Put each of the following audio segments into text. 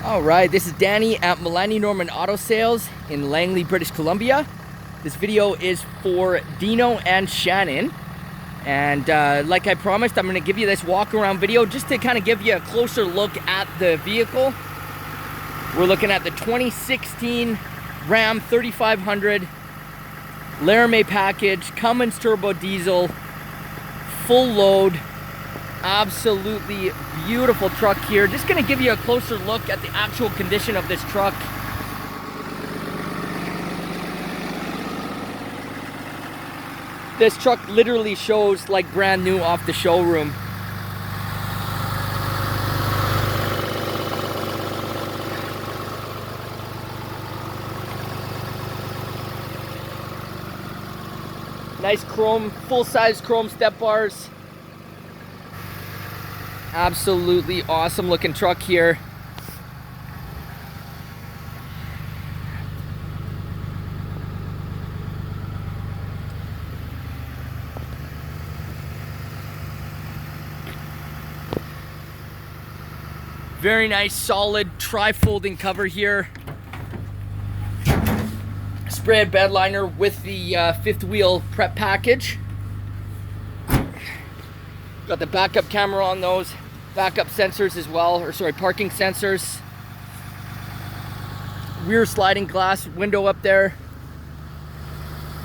All right, this is Danny at Laramie Norman Auto Sales in Langley, British Columbia. This video is for Dino and Shannon. And like I promised, I'm gonna give you this walk around video just to kind of give you a closer look at the vehicle. We're looking at the 2016 Ram 3500 Laramie package, Cummins turbo diesel, full load. Absolutely beautiful truck here. Just gonna give you a closer look at the actual condition of this truck. This truck literally shows like brand new off the showroom. Nice chrome, full-size chrome step bars. Absolutely awesome looking truck here. Very nice, solid tri-folding cover here. Spray bed liner with the fifth wheel prep package. Got the backup camera on those, backup sensors as well, or sorry, parking sensors. Rear sliding glass window up there.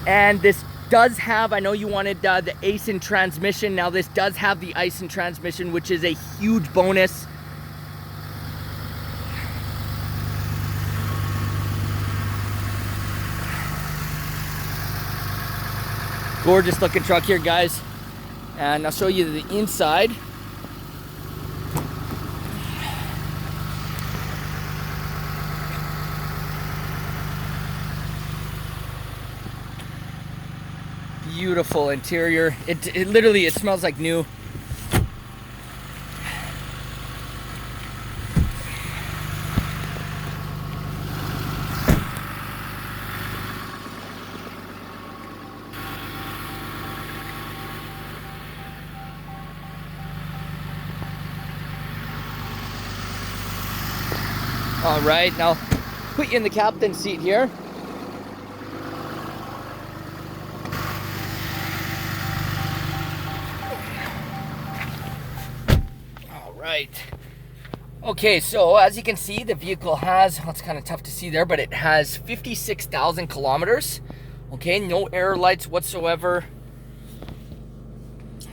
And this does have, I know you wanted the Aisin transmission. Now this does have the Aisin transmission, which is a huge bonus. Gorgeous looking truck here, guys. And I'll show you the inside. Beautiful interior. It literally smells like new. All right, now put you in the captain's seat here. All right. Okay, so as you can see, the vehicle has, well, it's kind of tough to see there, but it has 56,000 kilometers. Okay, no error lights whatsoever.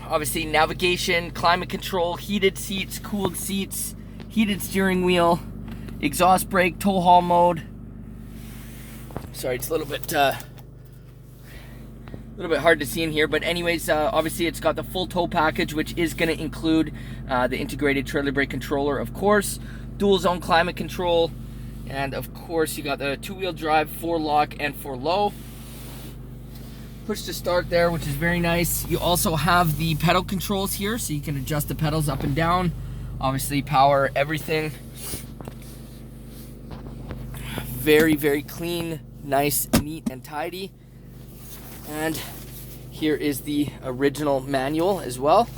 Obviously, navigation, climate control, heated seats, cooled seats, heated steering wheel. Exhaust brake, tow haul mode. Sorry, it's a little bit hard to see in here, but anyways, obviously it's got the full tow package, which is going to include the integrated trailer brake controller, of course, dual zone climate control, and of course you got the two-wheel drive, 4-lock and 4-low. Push to start there, which is very nice. You also have the pedal controls here, so you can adjust the pedals up and down. Obviously, power, everything. Very, very clean, nice, neat, and tidy. And here is the original manual as well.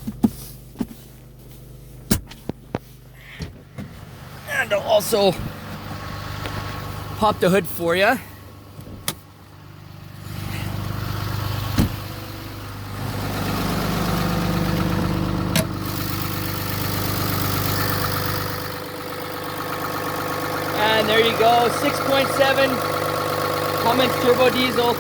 And I'll also pop the hood for you. And there you go, 6.7 Cummins turbo diesel.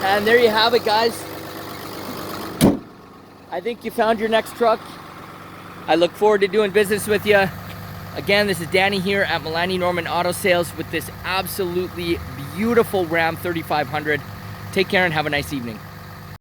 And there you have it, guys. I think you found your next truck. I look forward to doing business with you. Again, this is Danny here at Laramie Norman Auto Sales with this absolutely beautiful Ram 3500. Take care and have a nice evening.